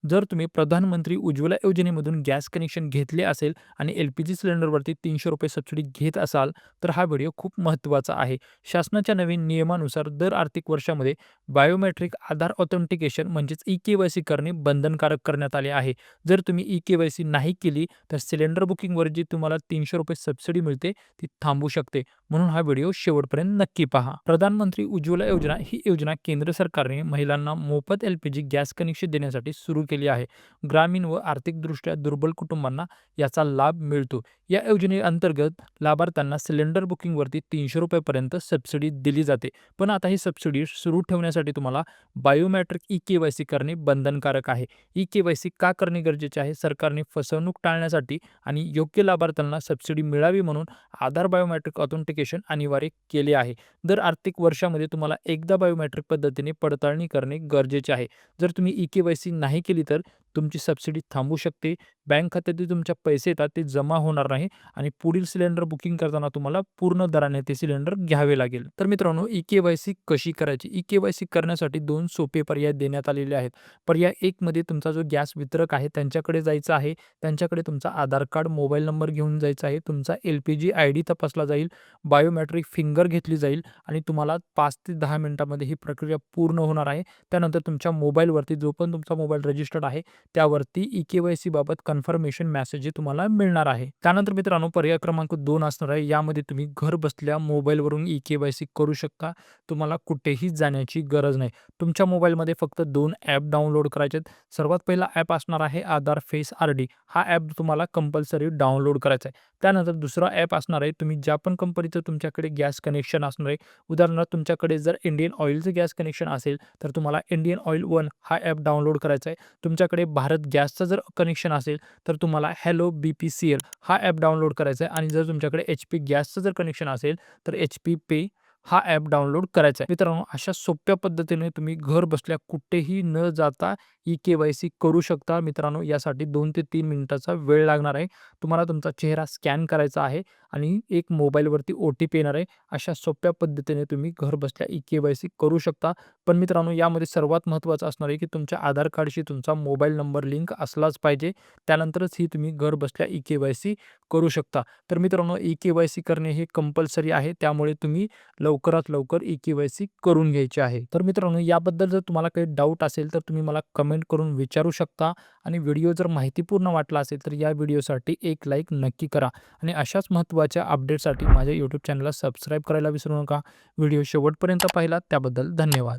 जर तुम्ही प्रधानमंत्री उज्ज्वला योजनेमधून गॅस कनेक्शन घेतले असेल आणि एल-पी-जी सिलेंडरवरती ₹300 सबसिडी घेत असाल, तर हा व्हिडिओ खूप महत्त्वाचा आहे. शासनाच्या नवीन नियमानुसार दर आर्थिक वर्षामध्ये बायोमेट्रिक आधार ऑथेंटिकेशन म्हणजेच ई-के-वाय-सी करणे बंधनकारक करण्यात आले आहे. जर तुम्ही ई-के-वाय-सी नाही केली, तर सिलेंडर बुकिंगवर जी तुम्हाला ₹300 सबसिडी मिळते, ती थांबू शकते. म्हणून हा व्हिडिओ शेवटपर्यंत नक्की पहा. प्रधानमंत्री उज्ज्वला योजना ही योजना केंद्र सरकारने महिलांना मोफत एल-पी-जी गॅस कनेक्शन देण्यासाठी सुरू केली आहे. ग्रामीण व आर्थिकदृष्ट्या दुर्बल कुटुंबांना याचा लाभ मिळतो. या योजनेअंतर्गत लाभार्थ्यांना सिलेंडर बुकिंगवरती ₹300 पर्यंत सबसिडी दिली जाते. पण आता ही सबसिडी सुरू ठेवण्यासाठी तुम्हाला बायोमेट्रिक ई-के-वाय-सी करणे बंधनकारक आहे. ई-के-वाय-सी का करणे गरजेचे आहे? सरकारने फसवणूक टाळण्यासाठी आणि योग्य लाभार्थ्यांना सबसिडी मिळावी म्हणून आधार बायोमेट्रिक ऑथेंटिकेशन अनिवार्य केले आहे. दर आर्थिक वर्षामध्ये तुम्हाला एकदा बायोमेट्रिक पद्धतीने पडताळणी करणे गरजेचे आहे. जर तुम्ही ई-के-वाय-सी नाही केली तर तुमची सबसिडी थांबू शकते. बँक खात्यात तुमच्या पैसे येतात ते जमा होणार नाही आणि पुढील सिलेंडर बुकिंग करताना तुम्हाला पूर्ण दराने ते सिलेंडर घ्यावे लागेल. तर मित्रांनो, ई-के-वाय-सी कशी करायची? ई-के-वाय-सी करण्यासाठी 2 सोपे पर्याय देण्यात आलेले आहेत. पर्याय 1 मध्ये तुमचा जो गॅस वितरक आहे त्यांच्याकडे जायचं आहे. त्यांच्याकडे तुमचा आधार कार्ड, मोबाईल नंबर घेऊन जायचा आहे. तुमचा एल-पी-जी आयडी तपासला जाईल. बायोमेट्रिक फिंगर घेतली जाईल आणि तुम्हाला 5 ते 10 मिनिटांमध्ये ही प्रक्रिया पूर्ण होणार आहे. त्यानंतर तुमच्या मोबाईलवरती जो पण तुमचा मोबाईल रजिस्टर्ड आहे त्यावरती ई-के-वाय-सी बाबत कन्फर्मेशन मेसेज तुम्हाला मिळणार आहे. त्यानंतर मित्रांनो, पर्याय क्रमांक 2 असणार आहे. यामध्ये तुम्ही घर बसल्या मोबाईलवरून ई-के-वाय-सी करू शकता. तुम्हाला कुठेही जाण्याची गरज नाही. तुमच्या मोबाईलमध्ये फक्त 2 ॲप डाउनलोड करायचे आहेत. सर्वात पहिला ॲप असणार आहे आधार फेस आर-डी. हा ॲप तुम्हाला कंपल्सरी डाउनलोड करायचा आहे. त्यानंतर दुसरा ॲप असणार आहे, तुम्ही ज्या पण कंपनीचं तुमच्याकडे गॅस कनेक्शन असणार आहे. उदाहरणार्थ तुमच्याकडे जर इंडियन ऑइलचं गॅस कनेक्शन असेल, तर तुम्हाला इंडियन ऑइल वन हा ॲप डाउनलोड करायचा आहे. तुमच्याकडे भारत गॅसचं जर कनेक्शन असेल, तर तुम्हाला हॅलो BPCL हा ॲप डाउनलोड करायचा आहे आणि जर तुमच्याकडे HP गॅसचं जर कनेक्शन असेल, तर HP पे हा ॲप डाउनलोड करायचा आहे. मित्रांनो, अशा सोप्या पद्धतीने तुम्ही घर बसल्या कुठेही न जाता ई-के-वाय-सी करू शकता. मित्रांनो, यासाठी 2 ते 3 मिनिटाचा वेळ लागणार आहे. तुम्हाला तुमचा चेहरा स्कॅन करायचा आहे आणि एक मोबाईलवरती ओ-टी-पी येणार आहे. अशा सोप्या पद्धतीने तुम्ही घर बसल्या ई-के-वाय-सी करू शकता. पण मित्रांनो, यामध्ये सर्वात महत्त्वाचं असणार आहे, की तुमच्या आधार कार्डशी तुमचा मोबाईल नंबर लिंक असलाच पाहिजे. त्यानंतरच ही तुम्ही घर बसल्या ई-के-वाय-सी करू शकता. तर मित्रांनो, ई-के-वाय-सी करणे हे कंपल्सरी आहे. त्यामुळे तुम्ही लवकरात लवकर ई-के-वाय-सी करून घ्यायची आहे. तर मित्रांनो, याबद्दल जर तुम्हाला काही डाऊट असेल, तर तुम्ही मला कमेंट करून विचारू शकता आणि व्हिडिओ जर माहितीपूर्ण वाटला असेल, तर या व्हिडिओसाठी एक लाईक नक्की करा आणि अशाच महत्त्वाच्या अपडेटसाठी माझ्या YouTube चॅनलला सबस्क्राईब करायला विसरू नका. व्हिडिओ शेवटपर्यंत पाहिलात त्याबद्दल धन्यवाद.